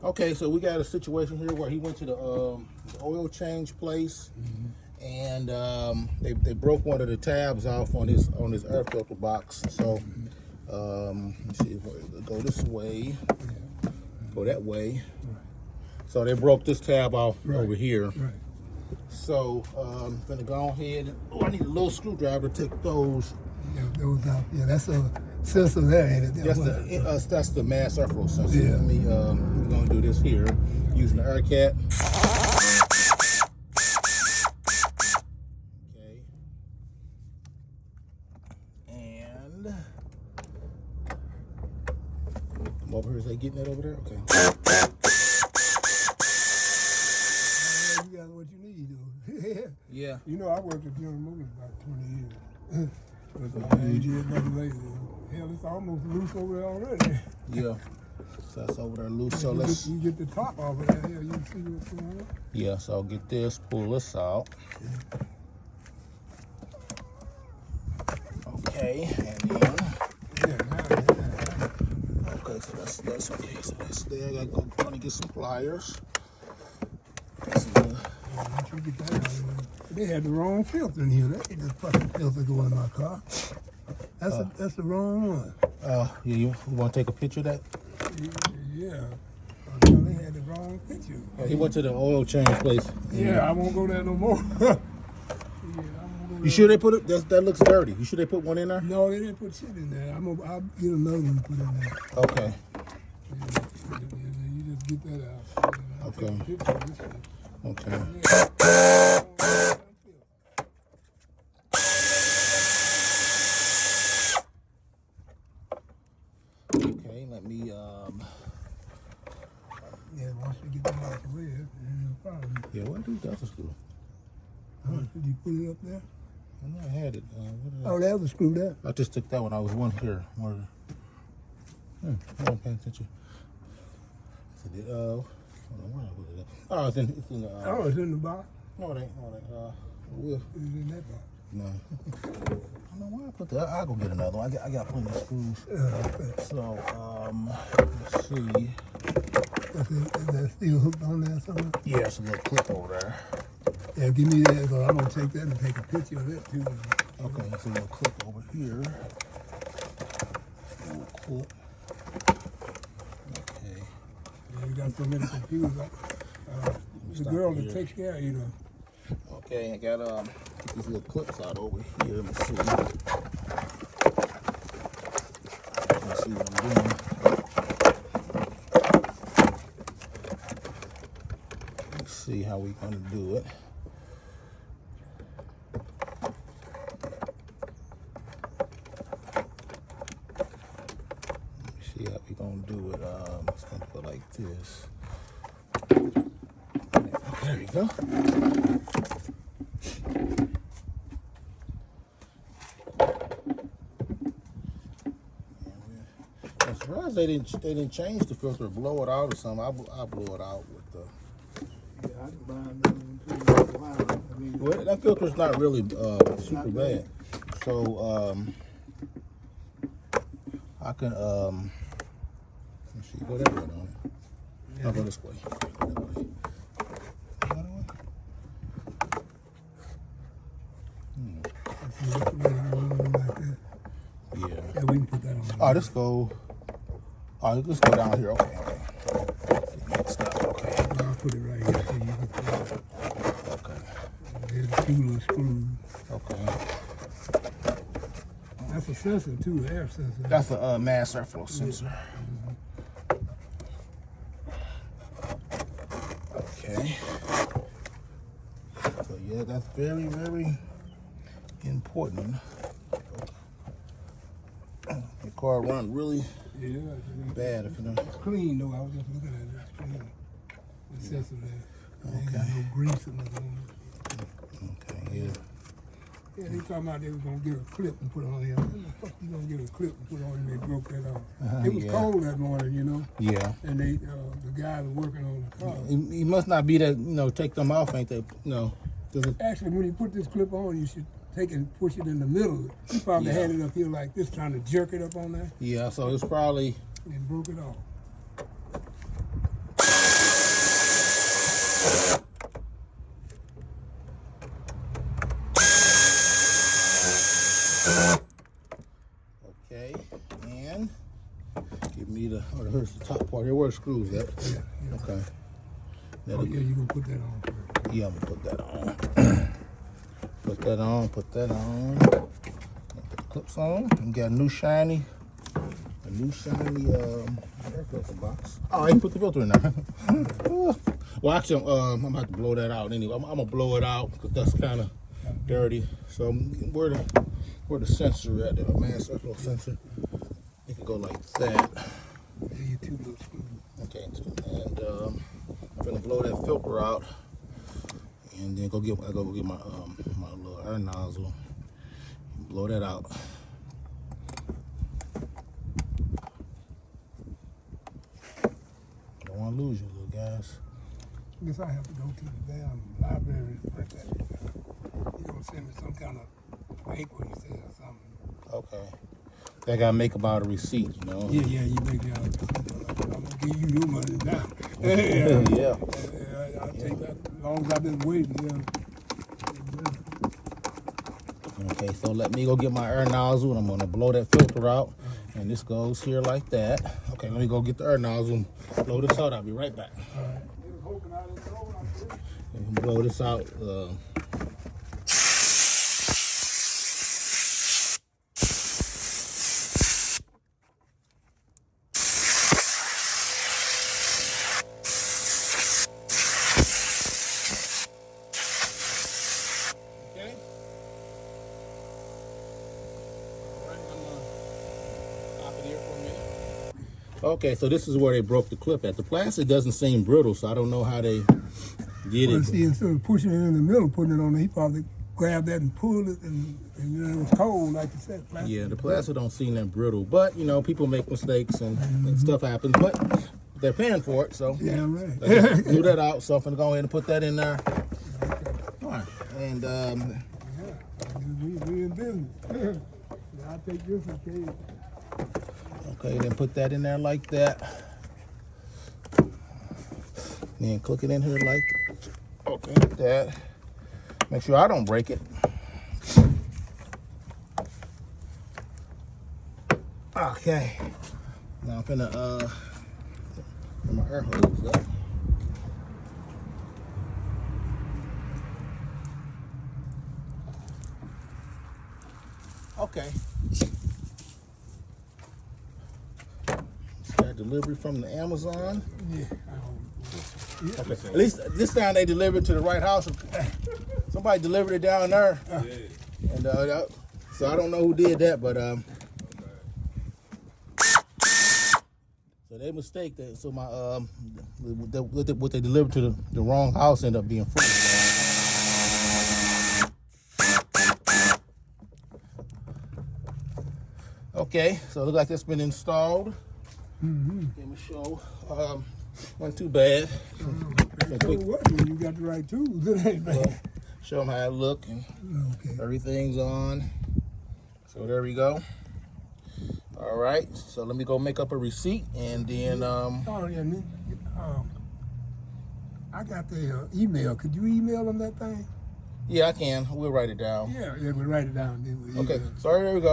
Okay, so we got a situation here where he went to the oil change place, and they broke one of the tabs off on his air filter box. So let's see if we go this way, go that way. So they broke this tab off over here. Right. So I'm gonna go ahead. I need a little screwdriver to take those. Yeah, those out. Yeah, that's a sensor there, ain't it? That's the mass airflow sensor. Yeah. We're gonna do this here using the air cap. Okay. And come over here. Is they getting that over there? Okay. You got what you need, though. Yeah. You know, I worked at General Motors about 20 years. But I ain't did nothing lately. Hell, it's almost loose over there already. Yeah. So that's over there loose. So let's. You get the top off of that. Here, you see what's going on? Yeah. So I'll get this. Pull this out. Okay. And then. Okay. So that's okay. So that's there. I gotta go trying to get some pliers. Once you get that out of there. They had the wrong filter in here. That ain't the fucking filter going in my car. That's the wrong one. Yeah, you want to take a picture of that? Yeah. They had the wrong picture. He went to the oil change place. Yeah, I won't go there no more. You sure they put it? That looks dirty. You sure they put one in there? No, they didn't put shit in there. I'll get another one to put in there. Okay. You just get that out. Okay. Okay. Okay, let me Yeah, once you get that out the way, no problem. yeah, what do that screw? Did you put it up there? I know I had it. Oh, that was screwed up. I just took that one. I was one here. I don't pay attention. I don't know where I put it at. Oh, it's in the. Oh, it's in the box? No, it ain't. It's in that box. No. I don't know where I put that. I'll go get another one. I got plenty of screws. Okay. So, let's see. Is that still hooked on there somewhere? Yeah, it's a little clip over there. Yeah, give me that, so I'm gonna take that and take a picture of that too. Okay, it's a little clip over here. A little clip. Okay. Yeah, you got so many computers. The girl that takes care of you know. Okay, I got get these little clips out over here. Let me see. Let's see what I'm doing. Let's see how we're gonna do it. See how we gonna do it. It's gonna put like this. Okay, there you go. I'm surprised they didn't change the filter, blow it out or something. I blow it out with the. Yeah, I can buy another one too. I mean, Well, that filter's not really super bad. So I can let's see, go that way on it. I'll go this way. Go that way. Go that way. Yeah. Yeah, we can put that on. Oh, let's go. Oh, let's go down here. Okay. Next up. Okay. I'll put it right here so you can put it. Okay. There's two little screws. Okay. That's a sensor too, air sensor. That's a mass airflow sensor. Okay. So yeah, that's very, very important. The car run really bad if you know. It's clean though. I was just looking at it. It's clean. The sensor there. Ain't got Okay. no grease or nothing on it. Okay. Yeah. Yeah, they talking about they was gonna get a clip and put on here. When the fuck you gonna get a clip and put on and they broke that off? It was Yeah. cold that morning, you know. Yeah. And they, the guys were working on the car. He must not be that, take them off, ain't they? No. Does it? Actually, when you put this clip on, you should take it and push it in the middle. He probably had it up here like this, trying to jerk it up on there, Yeah, so it's probably. and broke it off. screws that. Yeah. Okay. Oh, yeah, you gonna put that on first. Yeah, I'm gonna put that on. Put that on. Put the clips on. We got a new shiny air filter box. Oh, I ain't put the filter in there. Well, actually, I'm about to blow that out anyway. I'm gonna blow it out because that's kind of dirty. So where the sensor at? The mass circle sensor. It can go like that. Yeah, you two little screws. Okay, and I'm gonna blow that filter out, and then I go get my my little air nozzle. Blow that out. Don't want to lose you, little guys. I guess I have to go to the damn library to print that. You're gonna send me some kind of paper, you said, or something. Okay. I gotta make about a receipt, you know. Yeah, you make it out. I'm gonna give you your money now. Yeah. I'll take that as long as I've been waiting. Okay, so let me go get my air nozzle, and I'm gonna blow that filter out. And this goes here like that. Okay, let me go get the air nozzle and blow this out. I'll be right back. All right. And blow this out. Okay, so this is where they broke the clip at. The plastic doesn't seem brittle, so I don't know how they did it. See, instead of pushing it in the middle, putting it on there, he probably grabbed that and pulled it, and it was cold, like you said. Plastic. Yeah, the plastic don't seem that brittle, but you know, people make mistakes and stuff happens. But they're paying for it, so yeah, right. Do that out. So I'm gonna go ahead and put that in there. All right, and we in business. I'll take this in case. Okay, then put that in there like that. Then click it in here like that. Make sure I don't break it. Okay. Now I'm finna put my air hose up. Okay. Got delivery from the Amazon. Yeah. Okay. At least this time they delivered to the right house. Somebody delivered it down there. And so I don't know who did that, but so they mistake that. So my what they delivered to the wrong house ended up being free. Okay, so it looks like it's been installed. Give me a show. Wasn't too bad. You got the right tools. It ain't bad. Show them how it look and everything's on. So there we go. All right. So let me go make up a receipt and then I got the email. Could you email them that thing? Yeah, I can. We'll write it down. Yeah, we'll write it down. Then we'll Okay. So there we go.